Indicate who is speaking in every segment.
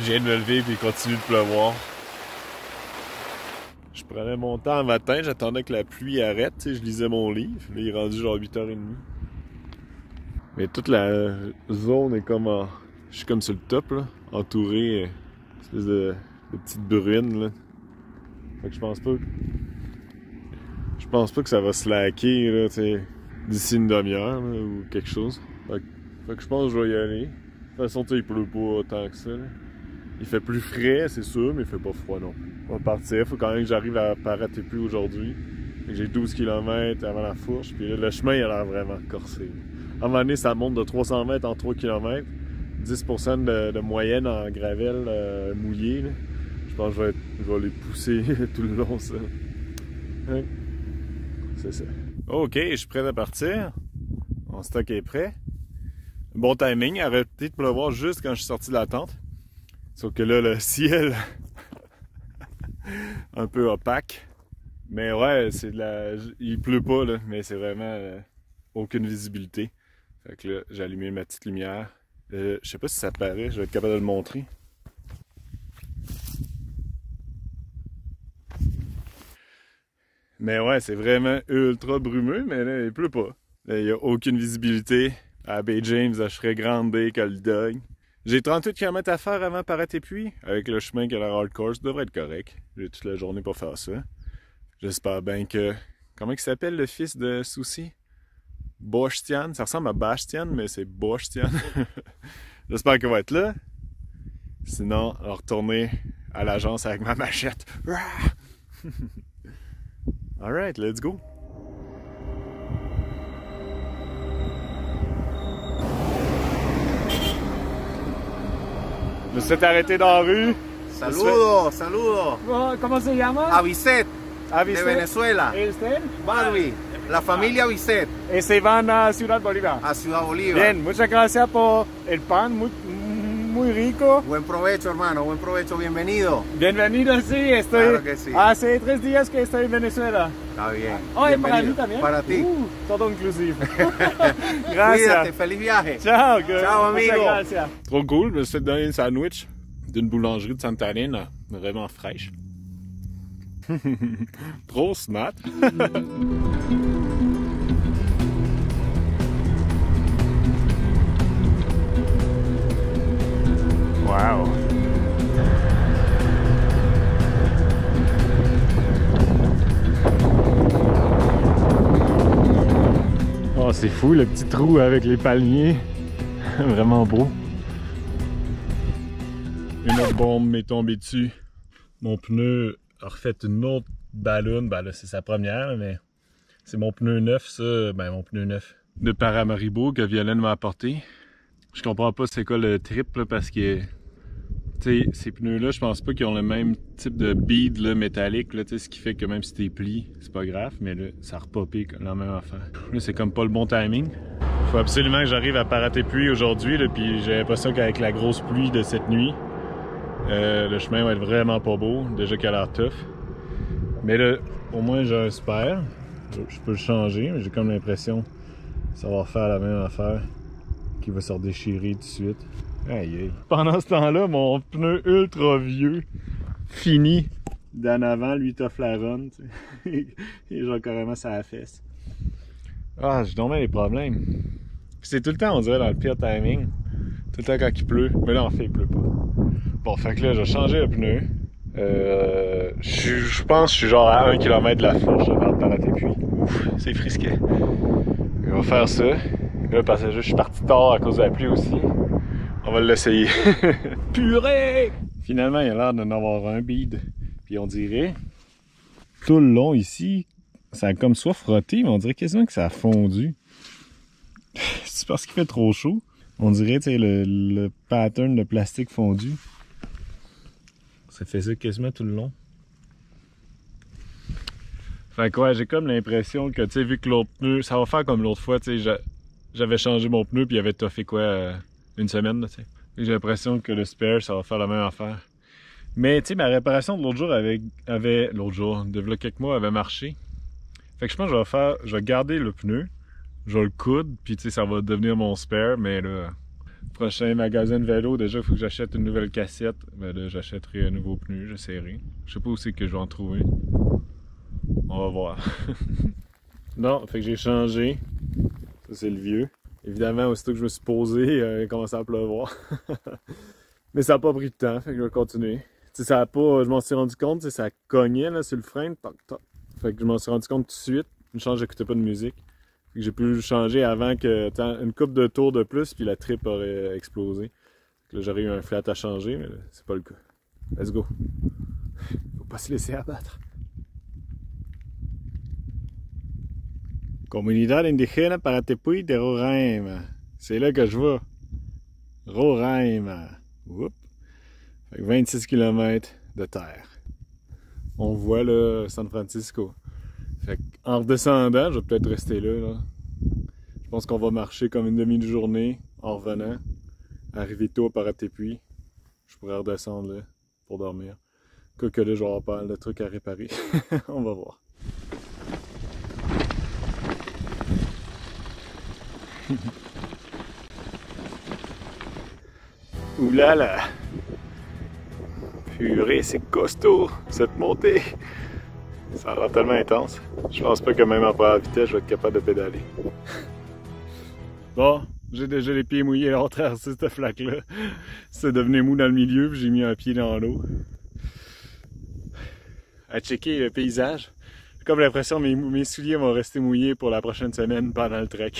Speaker 1: Je viens de me lever et il continue de pleuvoir. Je prenais mon temps le matin, j'attendais que la pluie arrête, je lisais mon livre. Là, il est rendu genre 8h30. Mais toute la zone est comme en... Je suis comme sur le top, là, entouré espèce de petites bruines, là. Fait que je pense pas que ça va slacker, là, d'ici une demi-heure, là, ou quelque chose. Fait que je pense que je vais y aller. De toute façon, il pleut pas autant que ça, là. Il fait plus frais, c'est sûr, mais il fait pas froid non plus. On va partir, faut quand même que j'arrive à Paratepe aujourd'hui. J'ai 12 km avant la fourche, puis là, le chemin il a l'air vraiment corsé. À un moment donné, ça monte de 300 mètres en 3 km, 10% de moyenne en gravel mouillé. Là. Je pense que je vais les pousser tout le long, ça. Hein? C'est ça. Ok, je suis prêt à partir. Mon stock est prêt. Bon timing, arrêté de pleuvoir juste quand je suis sorti de la tente. Sauf que là, le ciel, un peu opaque. Mais ouais, c'est de la... Il pleut pas, là, mais c'est vraiment aucune visibilité. Fait que là, j'ai allumé ma petite lumière. Je sais pas si ça paraît, je vais être capable de le montrer. Mais ouais, c'est vraiment ultra brumeux, mais là, il pleut pas. Là, il n'y a aucune visibilité. À Bay James, je serais Grande, Coldog. J'ai 38 km à faire avant Paratepe. Avec le chemin qui a l'air hardcore, ça devrait être correct. J'ai toute la journée pour faire ça. J'espère bien que... Comment il s'appelle le fils de Soucy? Bostian. Ça ressemble à Bastian, mais c'est Bostian. J'espère qu'il va être là. Sinon, on va retourner à l'agence avec ma machette. Alright, let's go. Je me suis arrêté dans la rue.
Speaker 2: Saludos, saludos.
Speaker 3: ¿Cómo se llama?
Speaker 2: Aviset, de Venezuela.
Speaker 3: ¿Y usted?
Speaker 2: Barbie, la familia Aviset.
Speaker 3: Y se van a Ciudad Bolívar.
Speaker 2: A Ciudad Bolívar.
Speaker 3: Bien, muchas gracias por el pan, muy rico.
Speaker 2: Buen provecho, hermano, buen provecho, bienvenido.
Speaker 3: Bienvenido, sí, estoy...
Speaker 2: Claro que sí.
Speaker 3: Hace 3 días que estoy en Venezuela.
Speaker 2: Está bien.
Speaker 3: Oh, ¿y para mí también?
Speaker 2: Para ti.
Speaker 3: Todo inclusive. Gracias.
Speaker 2: Cuídate, feliz viaje.
Speaker 3: Ciao,
Speaker 2: Ciao, amigo.
Speaker 3: Gracias.
Speaker 1: Trop cool, je me suis donné un sandwich d'une boulangerie de Santa Anna, vraiment fraîche. Trop smart. Wow. Oh, c'est fou le petit trou avec les palmiers. Vraiment beau. Une autre bombe m'est tombée dessus. Mon pneu a refait une autre ballonne. Ben là, c'est sa première, mais c'est mon pneu neuf, ça. Ben, mon pneu neuf de Paramaribo que Violaine m'a apporté. Je comprends pas c'est quoi le trip, là, parce que ces pneus-là, je pense pas qu'ils ont le même type de bead là, métallique, là, ce qui fait que même si t'es plié, c'est pas grave, mais là, ça a repopé la même affaire. Là, c'est comme pas le bon timing. Faut absolument que j'arrive à Paratepe aujourd'hui, là, puis j'ai l'impression qu'avec la grosse pluie de cette nuit, le chemin va être vraiment pas beau, déjà qu'il a l'air tough. Mais là, au moins j'ai un spare, je peux le changer, mais j'ai comme l'impression que ça va faire la même affaire, qui va se redéchirer tout de suite. Aïe aïe. Pendant ce temps-là, mon pneu ultra vieux, fini d'en avant, lui t'offre la run, tu sais. Il est genre carrément sur la fesse. Ah, j'ai tombé les problèmes. Puis c'est tout le temps, on dirait, dans le pire timing. Tout le temps quand il pleut. Mais là, en fait, il pleut pas. Bon, fait que là, j'ai changé le pneu. Je pense que je suis genre à 1 km de la fourche vers Paratepe. Ouf, c'est frisquet. On va faire ça. Là, parce que je suis parti tard à cause de la pluie aussi. On va l'essayer. Purée! Finalement, il a l'air d'en avoir un bead. Puis on dirait, tout le long ici, ça a comme soit frotté, mais on dirait quasiment que ça a fondu. C'est parce qu'il fait trop chaud. On dirait, tu sais, le pattern de plastique fondu. Ça fait ça quasiment tout le long. Fait que ouais, j'ai comme l'impression que, tu sais, vu que l'autre pneu, ça va faire comme l'autre fois, tu sais, j'avais changé mon pneu puis il avait toffé quoi, une semaine, tu sais. J'ai l'impression que le spare, ça va faire la même affaire. Mais, tu sais, ma réparation de l'autre jour de là quelques mois, avait marché. Fait que je pense que je vais garder le pneu, je vais le coudre, puis tu sais, ça va devenir mon spare, mais là, Prochain magasin de vélo, déjà, il faut que j'achète une nouvelle cassette. Ben là, j'achèterai un nouveau pneu, j'essaierai. Je sais pas où c'est que je vais en trouver. On va voir. Non, fait que j'ai changé. Ça, c'est le vieux. Évidemment, aussitôt que je me suis posé, il commençait à pleuvoir. Mais ça n'a pas pris de temps, fait que je vais continuer. T'sais, ça a pas, je m'en suis rendu compte, ça cognait là, sur le frein. Toc, toc. Fait que je m'en suis rendu compte tout de suite. Une chance, j'écoutais pas de musique. Fait que j'ai pu le changer avant que une couple de tours de plus, puis la trip aurait explosé. Fait que là, j'aurais eu un flat à changer, mais c'est pas le cas. Let's go. Faut pas se laisser abattre. Comunidad indigène Paratepuy de Roraima. C'est là que je vais. Roraima. Oups. Fait que 26 km de terre. On voit là San Francisco. Fait en redescendant, je vais peut-être rester là. Je pense qu'on va marcher comme une demi-journée en revenant. Arriver tôt à Paratepuy. Je pourrais redescendre là pour dormir. Quoique là, je vais avoir pas mal de trucs à réparer. On va voir. Oulala! Purée, c'est costaud cette montée! Ça a l'air tellement intense. Je pense pas que même à première vitesse, je vais être capable de pédaler. Bon, j'ai déjà les pieds mouillés à traverser cette flaque-là. C'est devenu mou dans le milieu, puis j'ai mis un pied dans l'eau. À checker le paysage. J'ai comme l'impression que mes souliers vont rester mouillés pour la prochaine semaine pendant le trek.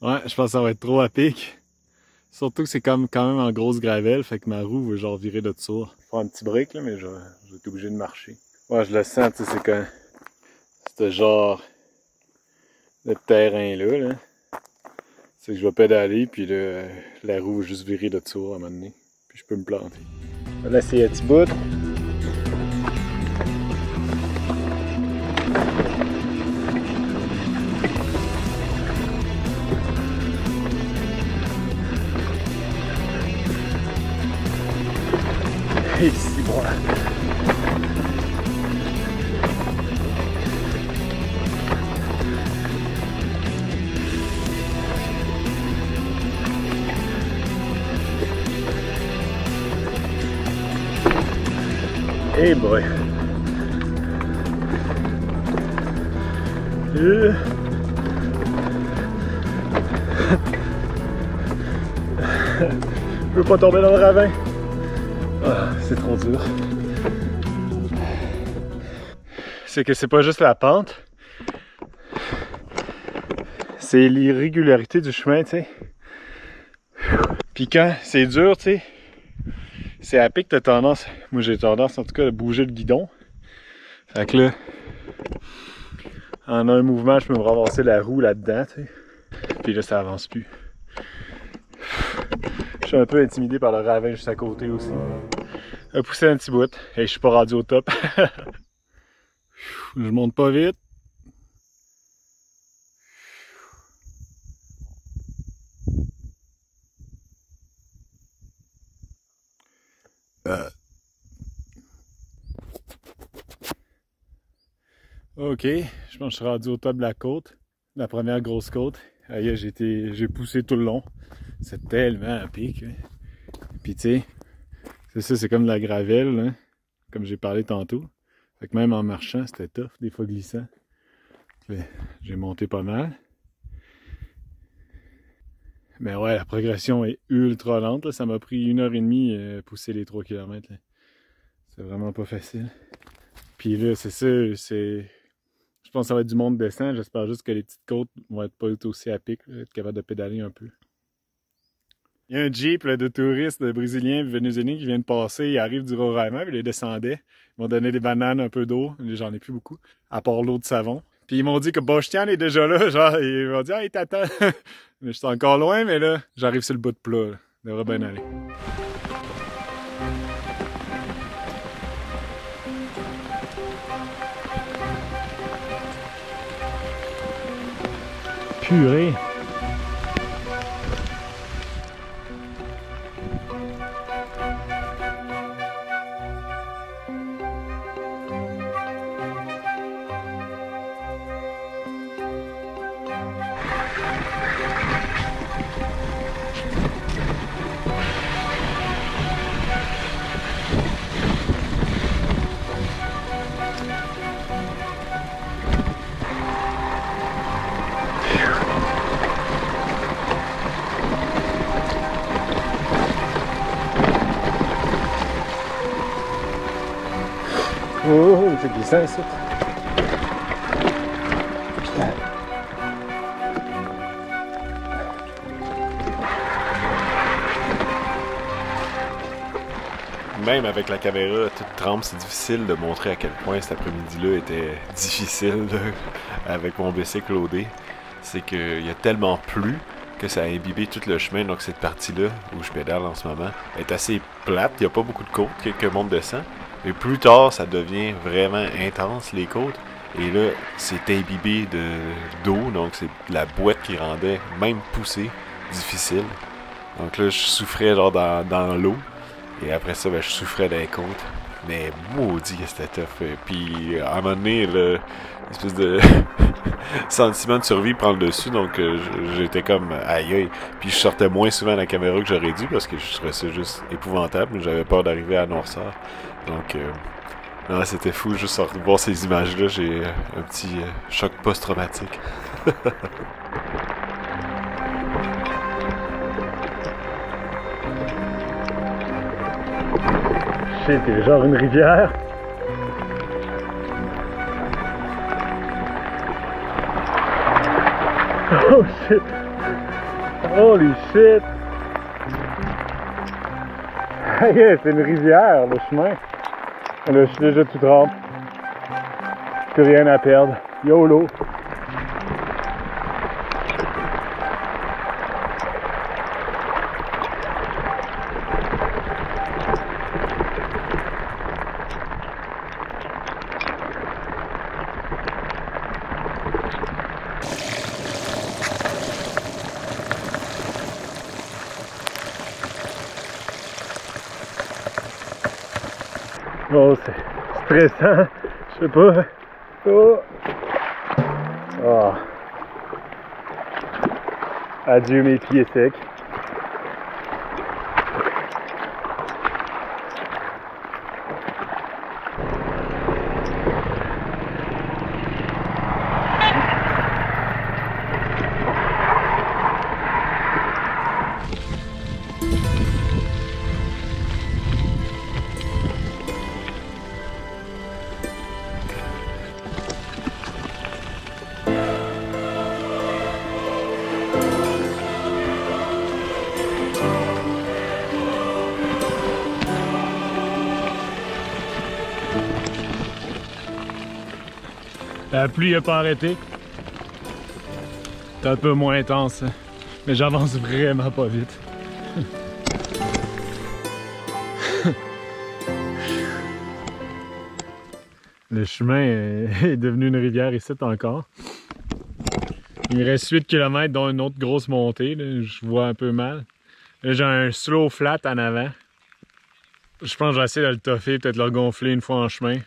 Speaker 1: Ouais, je pense que ça va être trop à pic. Surtout que c'est quand même en grosse gravelle, fait que ma roue va genre virer de dessous. Je vais faire un petit break là, mais je vais être obligé de marcher. Ouais, je le sens, tu sais, c'est quand ce genre de terrain-là. C'est que je vais pédaler, puis là, la roue va juste virer de dessous à un moment donné. Puis je peux me planter. Là, c'est un petit bout. Ici, voilà. Hey boy. Je veux pas tomber dans le ravin. Ah, c'est trop dur. C'est que c'est pas juste la pente, c'est l'irrégularité du chemin, tu sais. Puis quand c'est dur, tu sais, c'est à pic que t'as tendance, moi j'ai tendance en tout cas à bouger le guidon. Fait que là, en un mouvement, je peux me ramasser la roue là-dedans, tu sais. Puis là, ça avance plus. Je suis un peu intimidé par le ravin juste à côté aussi. Je vais pousser un petit bout. Et je suis pas rendu au top. Je monte pas vite. Ok, je pense que je suis rendu au top de la côte. La première grosse côte. Aïe, j'ai poussé tout le long. C'est tellement à pic. Hein. Puis tu sais, c'est ça, c'est comme de la gravelle, hein, comme j'ai parlé tantôt. Fait que même en marchant, c'était tough, des fois glissant. J'ai monté pas mal. Mais ouais, la progression est ultra lente. Là. Ça m'a pris 1h30 pousser les 3 km. Là. C'est vraiment pas facile. Puis là, c'est ça, je pense que ça va être du monde descend. J'espère juste que les petites côtes vont être pas aussi à pic, là, être capable de pédaler un peu. Il y a un jeep là, de touristes de brésiliens et vénézuéliens qui vient de passer. Ils arrivent du Roraima, puis ils descendaient. Ils m'ont donné des bananes, un peu d'eau. J'en ai plus beaucoup, à part l'eau de savon. Puis ils m'ont dit que Bostian est déjà là. Genre, ils m'ont dit « Ah, il t'attend! » Mais je suis encore loin, mais là, j'arrive sur le bout de plat. Là. Ça devrait bien aller. Purée! c'est glissant ici.
Speaker 4: Même avec la caméra toute trempe, c'est difficile de montrer à quel point cet après-midi-là était difficile là, avec mon bicycle loadé. C'est qu'il y a tellement plu que ça a imbibé tout le chemin. Donc cette partie-là, où je pédale en ce moment, est assez plate. Il n'y a pas beaucoup de côtes que le monde descend. Et plus tard, ça devient vraiment intense, les côtes. Et là, c'est imbibé d'eau. Donc c'est la boîte qui rendait même pousser difficile. Donc là, je souffrais genre dans l'eau. Et après ça, ben, je souffrais d'un côte. Mais maudit que c'était tough. Puis à un moment donné, l'espèce de sentiment de survie prend le dessus. Donc j'étais comme aïe aïe. Puis je sortais moins souvent à la caméra que j'aurais dû parce que je trouvais ça juste épouvantable. J'avais peur d'arriver à noirceur. Donc non, c'était fou. Juste de voir ces images-là, j'ai un petit choc post-traumatique.
Speaker 1: Shit, il y a genre une rivière. Oh shit! Holy shit! Yeah, c'est une rivière, le chemin. Là, je suis déjà tout trempe. Plus rien à perdre. YOLO! Oh, c'est stressant, je sais pas. Oh. Oh. Adieu mes pieds secs. La pluie n'a pas arrêté. C'est un peu moins intense, hein. Mais j'avance vraiment pas vite. Le chemin est devenu une rivière ici encore. Il me reste 8 km dont une autre grosse montée. Là. Je vois un peu mal. Là, j'ai un slow flat en avant. Je pense que je vais essayer de le toffer, peut-être le regonfler une fois en chemin.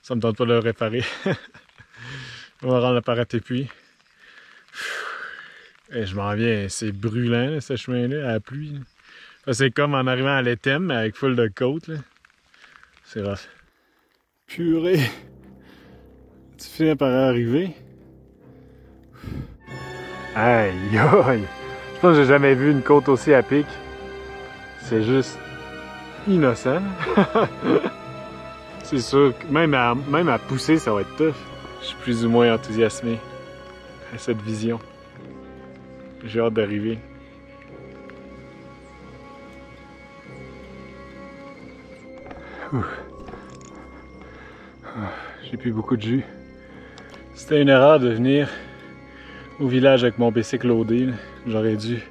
Speaker 1: Ça me tente pas de le réparer. On va rendre l'appareil épuis. Et je m'en viens, c'est brûlant là, ce chemin-là, à la pluie. C'est comme en arrivant à l'Éthème, mais avec full de côtes. C'est rough. Purée! Tu finis par arriver. Aïe aïe! Je pense que j'ai jamais vu une côte aussi à pic. C'est juste innocent. C'est sûr que même à pousser, ça va être tough. Je suis plus ou moins enthousiasmé à cette vision. J'ai hâte d'arriver. J'ai plus beaucoup de jus. C'était une erreur de venir au village avec mon bicycle loadé. J'aurais dû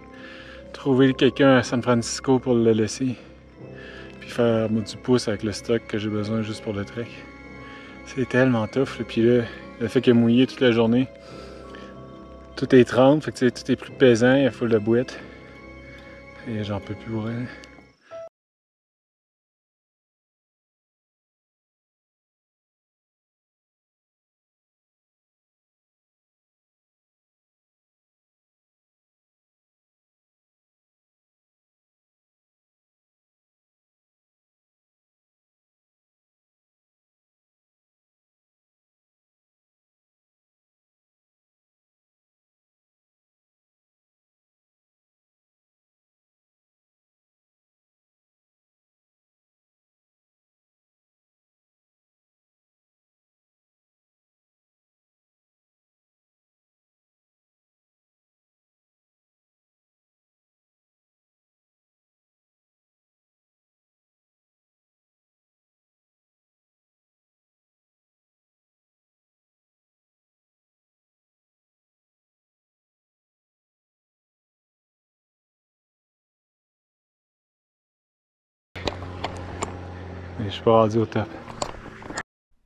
Speaker 1: trouver quelqu'un à San Francisco pour le laisser. Puis faire du pouce avec le stock que j'ai besoin juste pour le trek. C'est tellement tough. Là. Puis là, le fait qu'il a mouillé toute la journée, tout est trempe, fait que tout est plus pesant, il y a full de boîtes. Et j'en peux plus pour rien. suis pas rendu au top.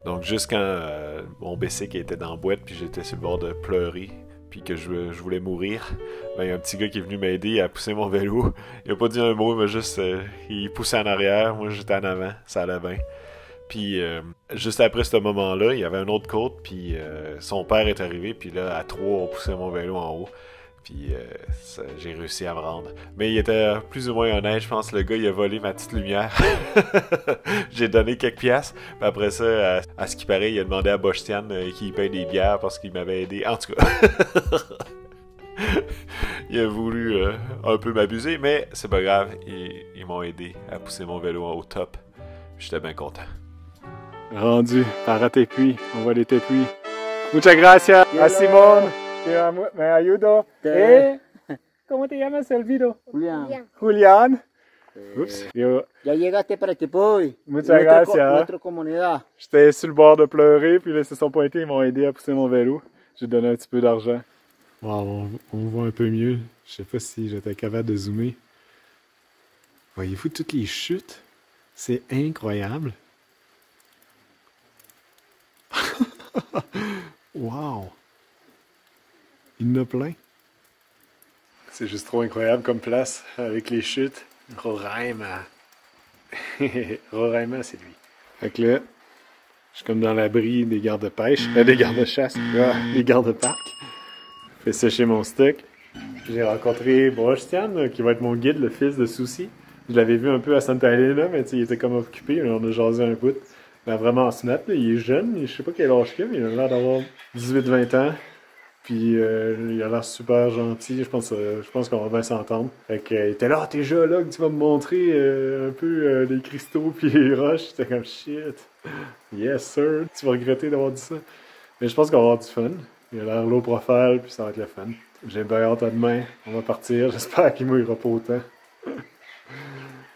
Speaker 4: Donc, juste quand mon bicycle était dans la boîte, puis j'étais sur le bord de pleurer, puis que je voulais mourir, ben, il y a un petit gars qui est venu m'aider à pousser mon vélo. Il a pas dit un mot, il m'a juste... il poussait en arrière, moi j'étais en avant, ça allait bien. Puis, juste après ce moment-là, il y avait un autre côte, puis son père est arrivé, puis là, à trois, on poussait mon vélo en haut. Puis j'ai réussi à me rendre. Mais il était plus ou moins honnête, je pense. Le gars, il a volé ma petite lumière. J'ai donné quelques piastres. Puis après ça, à ce qui paraît, il a demandé à Bochtian qu'il paye des bières parce qu'il m'avait aidé. En tout cas, il a voulu un peu m'abuser, mais c'est pas grave. Ils m'ont aidé à pousser mon vélo au top. J'étais bien content.
Speaker 1: Rendu, para Tepuy. On va les Tepuy. Muchas gracias a Simón. Me ayudo. ¿Cómo te llamas, Elviro?
Speaker 3: Julián.
Speaker 1: Julián. Ups. Yo,
Speaker 3: Ya llegaste para Tepuy.
Speaker 1: muchas gracias.
Speaker 3: Nuestra comunidad.
Speaker 1: J'étais sur le bord de pleurer, puis là, ils se sont pointés, ils m'ont aidé à pousser mon vélo. J'ai donné un petit peu d'argent. Wow, on voit un peu mieux. Je sais pas si j'étais capable de zoomer. Voyez-vous toutes les chutes? C'est incroyable. Wow! Il y en a plein. C'est juste trop incroyable comme place avec les chutes. Roraima. Roraima, c'est lui. Fait que là, je suis comme dans l'abri des gardes-pêche, des gardes-chasse, des gardes-parc. Je fais sécher mon stock. J'ai rencontré Bochtian, qui va être mon guide, le fils de Souci. Je l'avais vu un peu à Santa Elena, mais il était comme occupé. On a jasé un bout. Il a vraiment smart, là. Il est jeune, je sais pas quel âge qu'il a, mais il a l'air d'avoir 18-20 ans. Puis il a l'air super gentil, je pense qu'on va bien s'entendre. Fait qu'il était là, t'es déjà là que tu vas me montrer un peu les cristaux puis les roches. J'étais comme shit. Yes sir, tu vas regretter d'avoir dit ça. Mais je pense qu'on va avoir du fun. Il a l'air low profile puis ça va être le fun. J'ai bien hâte à demain, on va partir. J'espère qu'il mouillera pas autant.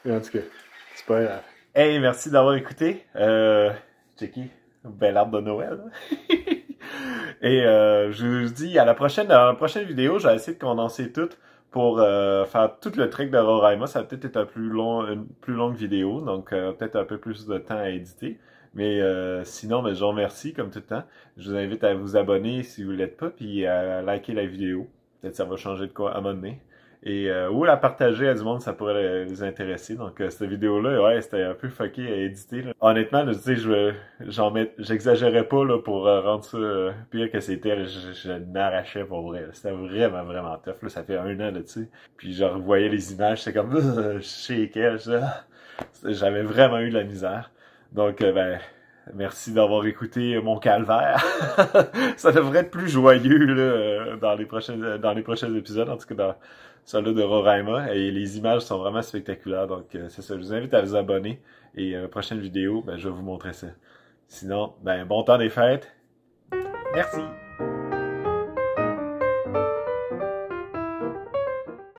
Speaker 1: Mais en tout cas, c'est pas grave. Hey, merci d'avoir écouté. Checky, bel arbre de Noël. Et je vous dis, dans la prochaine vidéo, je vais essayer de condenser tout pour faire tout le trek de Roraima. Ça va peut-être être une plus longue vidéo, donc peut-être un peu plus de temps à éditer. Mais sinon, je vous remercie comme tout le temps. Je vous invite à vous abonner si vous ne l'êtes pas, puis à liker la vidéo. Peut-être ça va changer de quoi à un moment donné. Et ou la partager à du monde, ça pourrait les intéresser. Donc cette vidéo-là, ouais, c'était un peu fucké à éditer. Là. Honnêtement, là, tu sais, j'exagérais pas là, pour rendre ça pire que c'était. Je m'arrachais pour vrai. C'était vraiment, vraiment tough. Là. Ça fait 1 an, là, tu sais. Puis je revoyais les images, c'était comme je shakeais, j'avais vraiment eu de la misère. Donc merci d'avoir écouté mon calvaire. Ça devrait être plus joyeux là, dans les prochains épisodes, en tout cas dans celui de Roraima. Et les images sont vraiment spectaculaires. Donc c'est ça, je vous invite à vous abonner. Et prochaine vidéo, je vais vous montrer ça. Sinon, bon temps des fêtes. Merci!